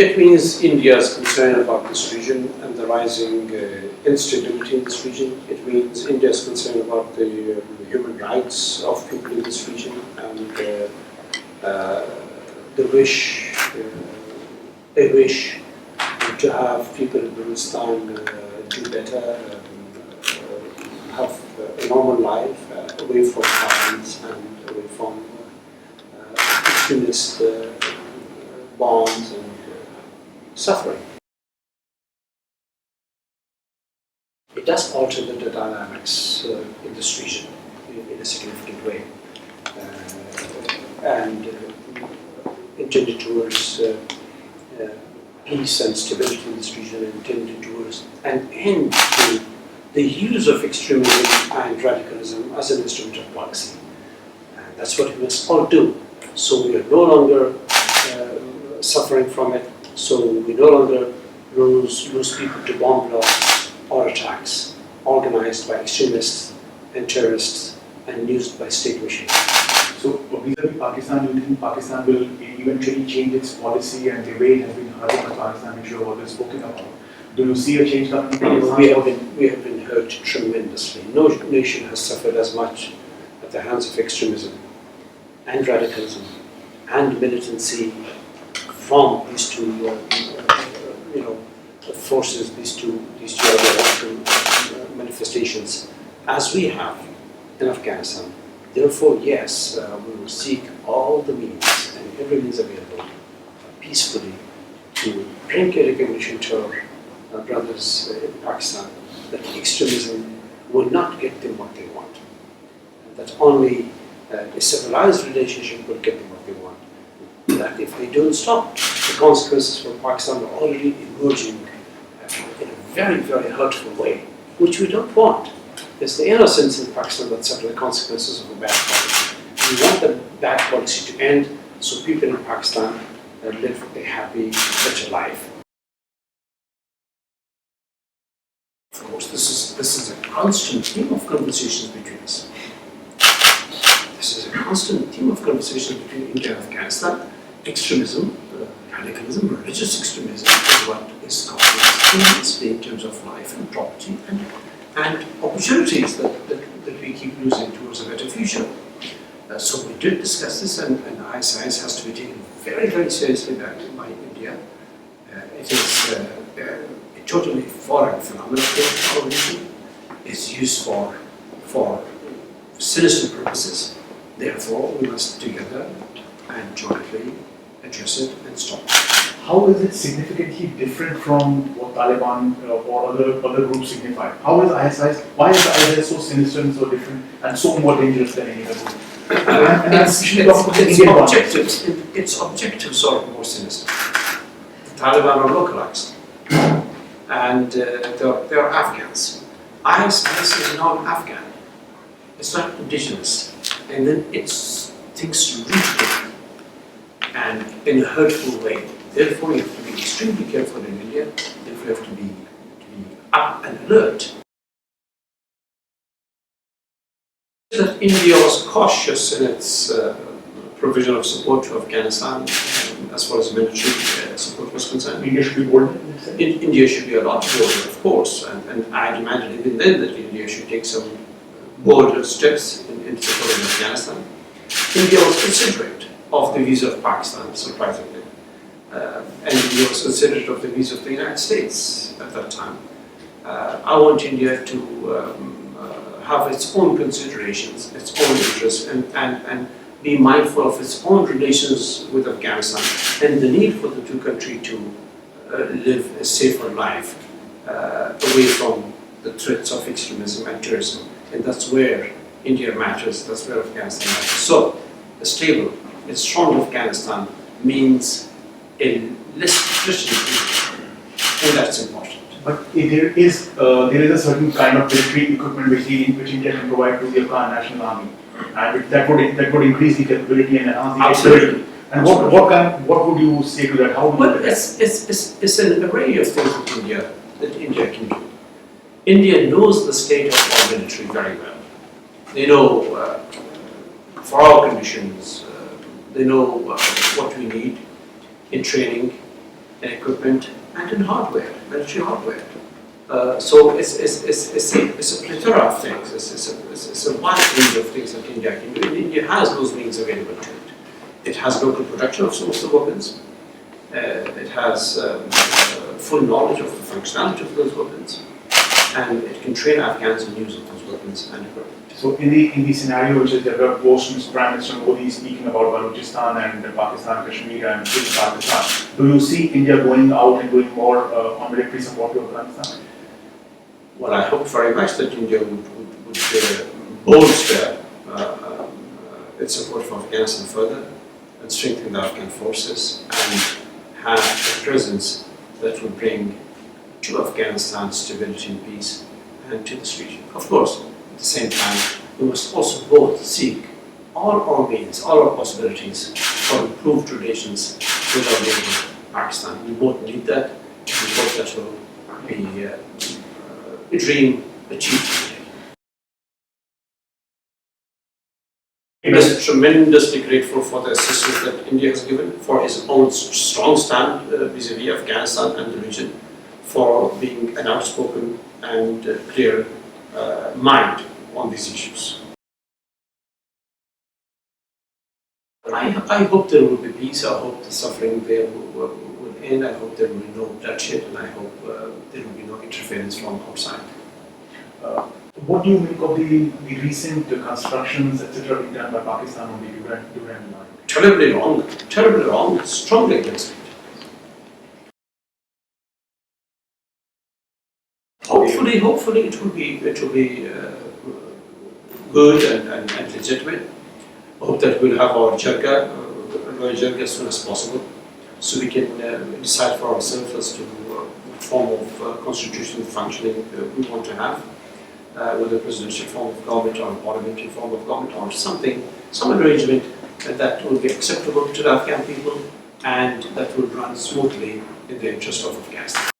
It means India's concern about this region and the rising instability in this region. It means India's concern about the human rights of people in this region and the wish to have people in Balochistan do better, have a normal life away from violence and away from extremist bonds and suffering. It does alter the dynamics in this region in a significant way, and intended towards peace and stability in this region, and intended towards an end to the use of extremism and radicalism as an instrument of policy. And that's what we must all do. So we are no longer suffering from it. So we no longer lose people to bomb blasts or attacks organized by extremists and terrorists and used by state machines. So vis-a-vis Pakistan, do you think Pakistan will eventually change its policy and the way it has been hurting Pakistan, which you have always spoken about? Do you see a change coming? We have been hurt tremendously. No nation has suffered as much at the hands of extremism and radicalism and militancy from these two, forces, these two manifestations, as we have in Afghanistan. Therefore, yes, we will seek all the means and every means available peacefully to bring a recognition to our brothers in Pakistan that extremism will not get them what they want, and that only a civilized relationship will get them what they want. That if they don't stop, the consequences for Pakistan are already emerging in a very, very hurtful way, which we don't want. It's the innocents in Pakistan that suffer the consequences of a bad policy. We want the bad policy to end so people in Pakistan live a happy, better life. Of course, this is a constant theme of conversations between us. This is a constant theme of conversations between India and Afghanistan. Extremism, radicalism, religious extremism is what is causing in terms of life and property and opportunities that we keep losing towards a better future. So we did discuss this, and ISIS has to be taken very, very seriously by India. It is a totally foreign phenomenon in our region. It's used for sinister purposes. Therefore, we must together and jointly address it and stop it. How is it significantly different from what Taliban or other groups signify? How is ISIS? Why is ISIS so sinister and so different and so more dangerous than any other group? Its objectives are more sinister. The Taliban are localized, and they're Afghans. ISIS is non-Afghan. It's not indigenous, and then it's things rooted and in a hurtful way. Therefore, you have to be extremely careful in India. Therefore, you have to be up and alert. That India was cautious in its provision of support to Afghanistan as far as military support was concerned. India should be bolder? India should be a lot bolder, of course, and I'd imagine even then that India should take some bolder steps in supporting Afghanistan. India was considerate of the views of Pakistan, surprisingly, and India was considerate of the views of the United States at that time. I want India to have its own considerations, its own interests, and be mindful of its own relations with Afghanistan and the need for the two countries to live a safer life away from the threats of extremism and terrorism. And that's where India matters, that's where Afghanistan matters. So, a stable, a strong Afghanistan means a less attrition, and that's important. But there is a certain kind of military equipment which India can provide to the Afghan National Army, and that would increase the capability and enhance the capability. And what would you say to that? How would well, it's an array of things that India can do. India knows the state of our military very well. They know for our conditions, they know what we need in training, in equipment, and in hardware, military hardware. So it's a plethora of things. It's a wide range of things that India can do. And India has those means available to it. It has local production of some of the weapons. It has full knowledge of the functionality of those weapons, and it can train Afghans in use of those weapons and equipment. So in the scenario which is developed post Prime Minister Modi speaking about Balochistan and Pakistan, Kashmir and Pakistan, do you see India going out and doing more on military support to Afghanistan? Well, I hope very much that India would bolster its support for Afghanistan further and strengthen the Afghan forces and have a presence that would bring to Afghanistan stability and peace and to this region. Of course, at the same time, we must also both seek all our means, all our possibilities for improved relations with our neighbour Pakistan. We both need that. We hope that will be a dream achieved today. He is tremendously grateful for the assistance that India has given, for his own strong stand vis-à-vis Afghanistan and the region, for being an outspoken and clear mind on these issues. I hope there will be peace. I hope the suffering there will end. I hope there will be no bloodshed, and I hope there will be no interference from outside. What do you make of the recent constructions, etc., being done by Pakistan on the Durand line? Terribly wrong, strongly against it. Hopefully it will be good and legitimate. I hope that we'll have our royal jirga as soon as possible, so we can decide for ourselves as to what form of constitutional functioning we want to have, whether a presidential form of government or a parliamentary form of government or something, some arrangement that will be acceptable to the Afghan people and that will run smoothly in the interest of Afghanistan.